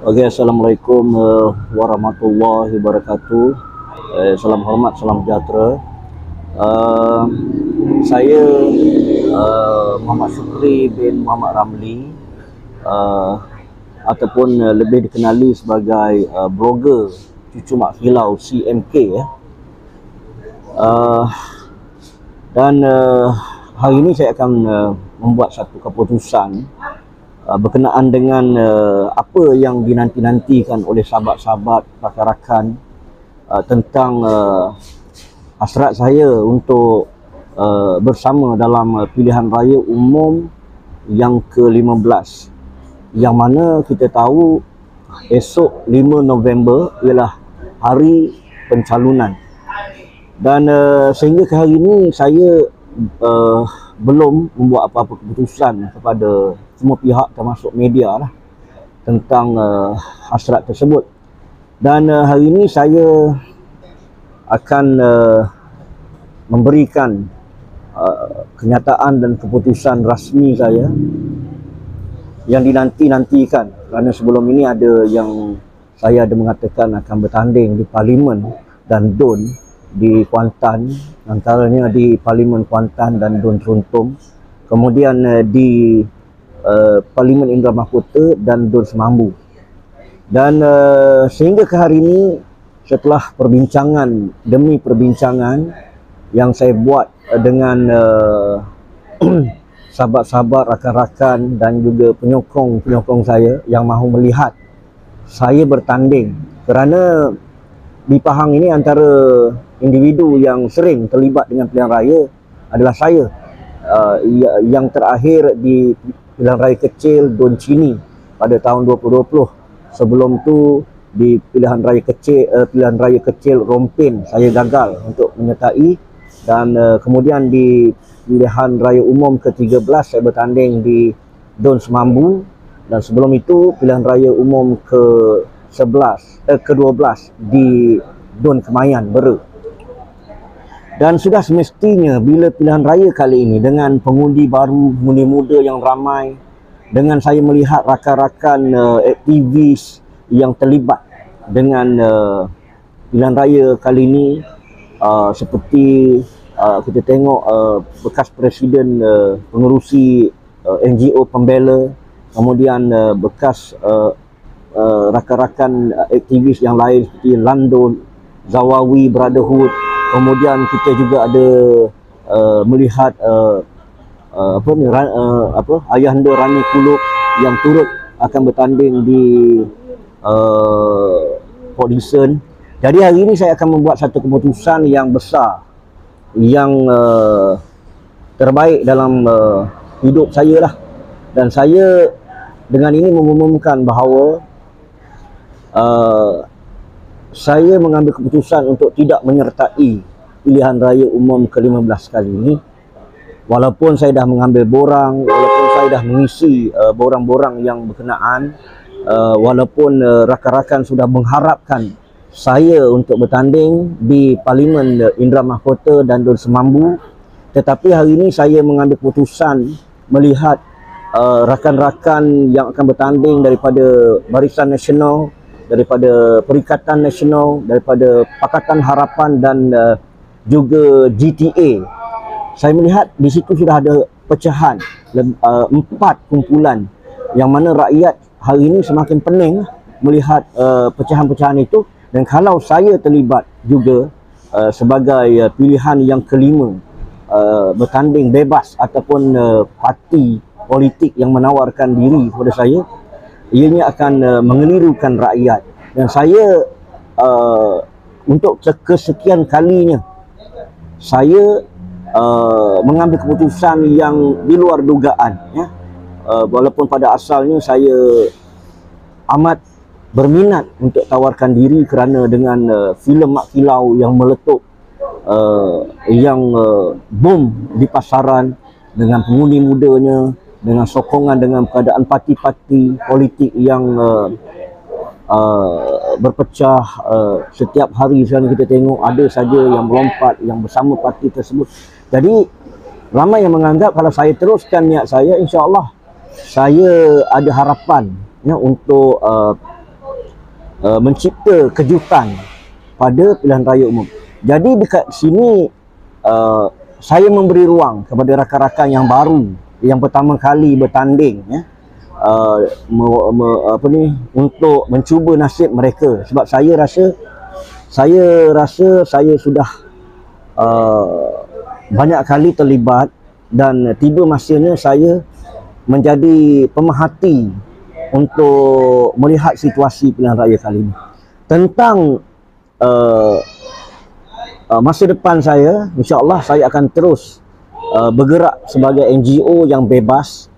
Oke, Assalamualaikum warahmatullahi wabarakatuh. Salam hormat, salam sejahtera. Eh, saya Muhammad Syukri bin Muhammad Ramli, eh, ataupun lebih dikenali sebagai blogger Cucu Mak Kilau CMK ya. Dan hari ini saya akan membuat satu keputusan berkenaan dengan apa yang dinanti-nantikan oleh sahabat-sahabat rakan-rakan tentang hasrat saya untuk bersama dalam pilihan raya umum yang ke-15, yang mana kita tahu esok 5 November ialah hari pencalonan. Dan sehingga ke hari ini saya belum membuat apa-apa keputusan kepada semua pihak termasuk media lah tentang hasrat tersebut. Dan hari ini saya akan memberikan kenyataan dan keputusan rasmi saya yang dinanti-nantikan, kerana sebelum ini ada yang saya ada mengatakan akan bertanding di Parlimen dan DUN di Kuantan, antaranya di Parlimen Kuantan dan DUN Seruntum, kemudian di Parlimen Indra Mahkota dan DUN Semambu. Dan sehingga ke hari ini, setelah perbincangan demi perbincangan yang saya buat dengan sahabat-sahabat, rakan-rakan dan juga penyokong-penyokong saya yang mahu melihat saya bertanding, kerana di Pahang ini antara individu yang sering terlibat dengan pilihan raya adalah saya. Yang terakhir di pilihan raya kecil Don Cini pada tahun 2020. Sebelum tu di pilihan raya kecil Rompin saya gagal untuk menyertai, dan kemudian di pilihan raya umum ke-13 saya bertanding di Don Semambu, dan sebelum itu pilihan raya umum ke-12 di Don Kemayan Bera. Dan sudah semestinya bila pilihan raya kali ini dengan pengundi baru, pengundi muda yang ramai, dengan saya melihat rakan-rakan aktivis yang terlibat dengan pilihan raya kali ini, seperti kita tengok bekas presiden pengerusi NGO Pembela, kemudian bekas rakan-rakan aktivis yang lain seperti Landon, Zawawi Brotherhood. Kemudian kita juga ada melihat Ayahanda Rani Kuluk yang turut akan bertanding di Port Dickson. Jadi hari ini saya akan membuat satu keputusan yang besar, yang terbaik dalam hidup saya lah. Dan saya dengan ini mengumumkan bahawa saya mengambil keputusan untuk tidak menyertai pilihan raya umum ke-15 kali ini. Walaupun saya dah mengambil borang, walaupun saya dah mengisi borang-borang yang berkenaan, walaupun rakan-rakan sudah mengharapkan saya untuk bertanding di Parlimen Indra Mahkota dan Don Semambu, tetapi hari ini saya mengambil keputusan melihat rakan-rakan yang akan bertanding daripada Barisan Nasional, daripada Perikatan Nasional, daripada Pakatan Harapan dan juga GTA. Saya melihat di situ sudah ada pecahan 4 kumpulan, yang mana rakyat hari ini semakin pening melihat pecahan-pecahan itu. Dan kalau saya terlibat juga sebagai pilihan yang kelima, bertanding bebas ataupun parti politik yang menawarkan diri kepada saya, ianya akan mengelirukan rakyat. Dan saya untuk kesekian kalinya saya mengambil keputusan yang di luar dugaan ya. Walaupun pada asalnya saya amat berminat untuk tawarkan diri, kerana dengan filem Mak Kilau yang meletup, yang bom di pasaran, dengan pengundi mudanya, dengan sokongan, dengan keadaan parti-parti politik yang berpecah setiap hari. Sekarang kita tengok ada saja yang melompat yang bersama parti tersebut. Jadi ramai yang menganggap kalau saya teruskan niat saya, insya-Allah saya ada harapan ya, untuk mencipta kejutan pada pilihan raya umum. Jadi dekat sini saya memberi ruang kepada rakan-rakan yang baru, yang pertama kali bertanding, ya, untuk mencuba nasib mereka. Sebab saya rasa saya sudah banyak kali terlibat dan tiba masanya saya menjadi pemerhati untuk melihat situasi pilihan raya kali ini. Tentang masa depan saya, insya-Allah saya akan terus bergerak sebagai NGO yang bebas,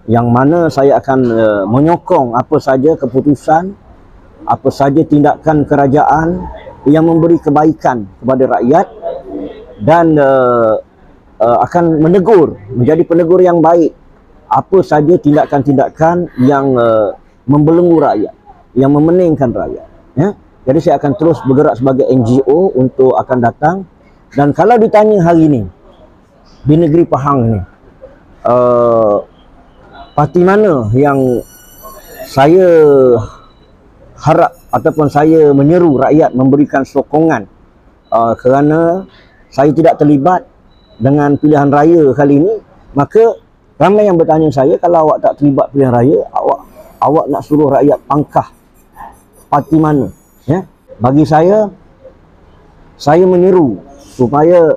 yang mana saya akan menyokong apa saja keputusan, apa saja tindakan kerajaan yang memberi kebaikan kepada rakyat, dan akan menegur, menjadi penegur yang baik apa saja tindakan-tindakan yang membelenggu rakyat, yang memeningkan rakyat, ya. Jadi saya akan terus bergerak sebagai NGO untuk akan datang. Dan kalau ditanya hari ini di negeri Pahang ini, parti mana yang saya harap ataupun saya menyeru rakyat memberikan sokongan, kerana saya tidak terlibat dengan pilihan raya kali ini, maka ramai yang bertanya saya, kalau awak tak terlibat pilihan raya, awak nak suruh rakyat pangkah parti mana? Ya, bagi saya menyeru supaya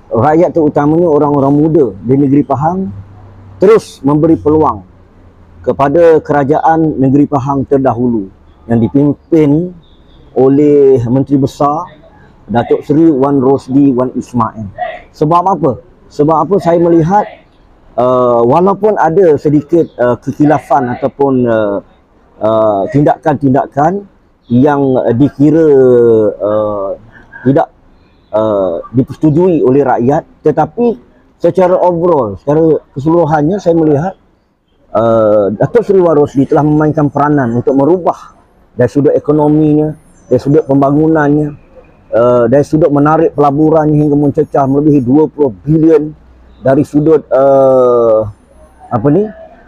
rakyat, terutamanya orang-orang muda di negeri Pahang, terus memberi peluang kepada kerajaan negeri Pahang terdahulu yang dipimpin oleh Menteri Besar Datuk Seri Wan Rosdi Wan Ismail. Sebab apa? Sebab apa saya melihat walaupun ada sedikit kekhilafan ataupun tindakan-tindakan yang dikira tidak dipersetujui oleh rakyat, tetapi secara overall, secara keseluruhannya saya melihat Datuk Seri Wan Rosdi telah memainkan peranan untuk merubah dari sudut ekonominya, dari sudut pembangunannya, dari sudut menarik pelaburannya hingga mencecah melebihi 20 bilion, dari sudut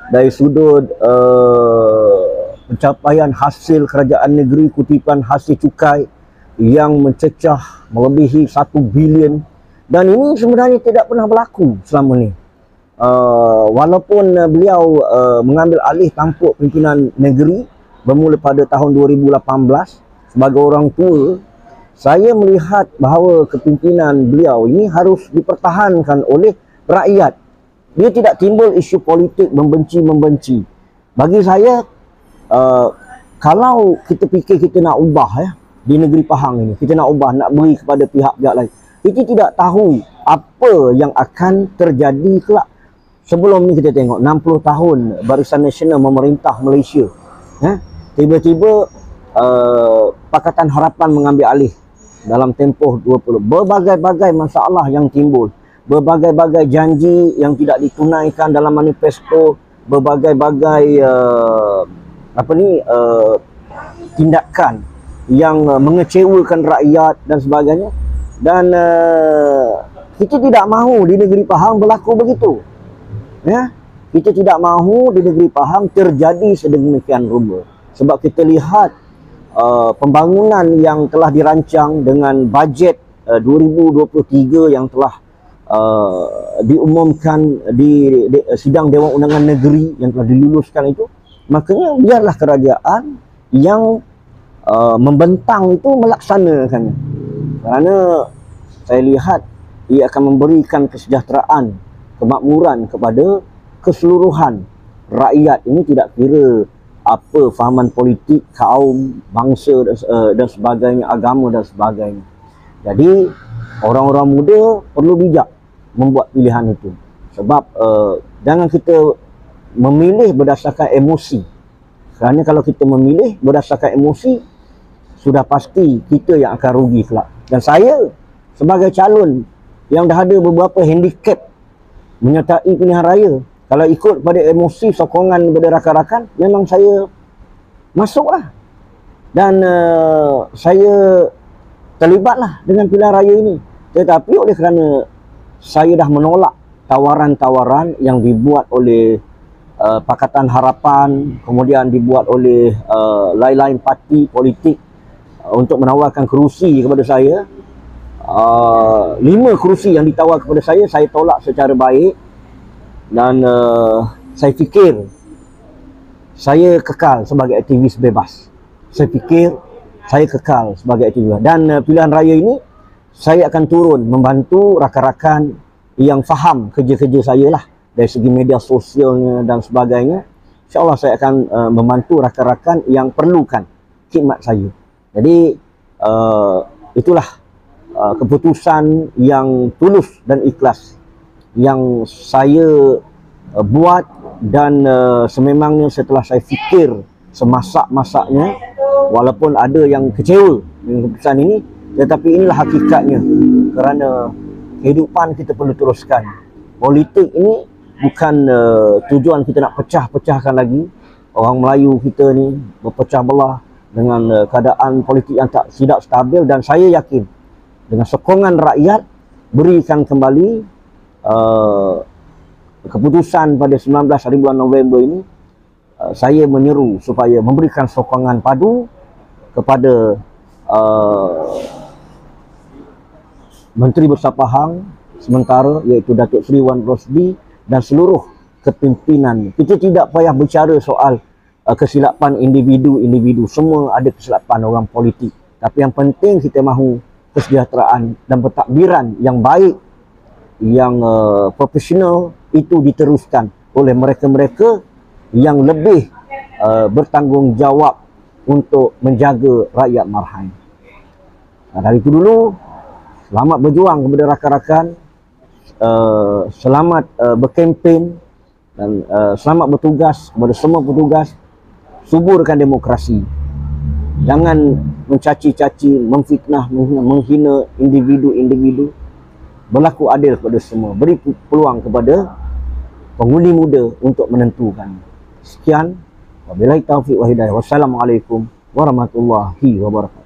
dari sudut pencapaian hasil kerajaan negeri, kutipan hasil cukai yang mencecah melebihi 1 bilion. Dan ini sebenarnya tidak pernah berlaku selama ini. Walaupun beliau mengambil alih tampuk pimpinan negeri bermula pada tahun 2018, sebagai orang tua, saya melihat bahawa kepimpinan beliau ini harus dipertahankan oleh rakyat. Dia tidak timbul isu politik membenci-membenci. Bagi saya, kalau kita fikir kita nak ubah, ya, di negeri Pahang ini, kita nak ubah, nak beri kepada pihak-pihak lain, kita tidak tahu apa yang akan terjadi kelak. Sebelum ni kita tengok 60 tahun Barisan Nasional memerintah Malaysia, ya, tiba-tiba Pakatan Harapan mengambil alih dalam tempoh 20. Berbagai-bagai masalah yang timbul, berbagai-bagai janji yang tidak ditunaikan dalam manifesto, berbagai-bagai tindakan yang mengecewakan rakyat dan sebagainya. Dan kita tidak mahu di negeri Pahang berlaku begitu, ya. Kita tidak mahu di negeri Pahang terjadi sedemikian rupa. Sebab kita lihat pembangunan yang telah dirancang dengan bajet 2023 yang telah diumumkan di sidang Dewan Undangan Negeri yang telah diluluskan itu, makanya biarlah kerajaan yang membentang itu melaksanakannya. Kerana saya lihat ia akan memberikan kesejahteraan, kemakmuran kepada keseluruhan rakyat. Ini tidak kira apa fahaman politik, kaum, bangsa dan sebagainya, agama dan sebagainya. Jadi orang-orang muda perlu bijak membuat pilihan itu. Sebab jangan kita memilih berdasarkan emosi. Kerana kalau kita memilih berdasarkan emosi, sudah pasti kita yang akan rugi kelak. Dan saya sebagai calon yang dah ada beberapa handicap menyertai pilihan raya, kalau ikut pada emosi, sokongan daripada rakan-rakan, memang saya masuklah. Dan saya terlibatlah dengan pilihan raya ini. Tetapi oleh kerana saya dah menolak tawaran-tawaran yang dibuat oleh Pakatan Harapan, kemudian dibuat oleh lain-lain parti politik untuk menawarkan kerusi kepada saya. 5 kerusi yang ditawar kepada saya tolak secara baik, dan saya fikir saya kekal sebagai aktivis bebas. Saya fikir saya kekal sebagai aktivis, dan pilihan raya ini saya akan turun membantu rakan-rakan yang faham kerja-kerja saya lah, dari segi media sosialnya dan sebagainya. InsyaAllah saya akan membantu rakan-rakan yang perlukan khidmat saya. Jadi itulah keputusan yang tulus dan ikhlas yang saya buat, dan sememangnya setelah saya fikir semasak-masaknya, walaupun ada yang kecewa dengan keputusan ini, tetapi inilah hakikatnya, kerana kehidupan kita perlu teruskan. Politik ini bukan tujuan kita nak pecah-pecahkan lagi orang Melayu kita ni, berpecah belah dengan keadaan politik yang tidak stabil. Dan saya yakin dengan sokongan rakyat, berikan kembali keputusan pada 19 hari bulan November ini, saya menyeru supaya memberikan sokongan padu kepada Menteri Besar Pahang sementara, iaitu Datuk Seri Wan Rosdi, dan seluruh kepimpinan. Kita tidak payah bicara soal kesilapan individu-individu, semua ada kesilapan orang politik, tapi yang penting kita mahu kesejahteraan dan pentadbiran yang baik, yang profesional itu diteruskan oleh mereka-mereka yang lebih bertanggungjawab untuk menjaga rakyat Marhain. Nah, dari itu dulu, selamat berjuang kepada rakan-rakan, selamat berkempen, dan selamat bertugas kepada semua petugas. Suburkan demokrasi. Jangan mencaci-caci, memfitnah, menghina individu-individu. Berlaku adil kepada semua. Beri peluang kepada pengundi muda untuk menentukan. Sekian. Wabillahi taufiq wa hidayah. Wassalamualaikum warahmatullahi wabarakatuh.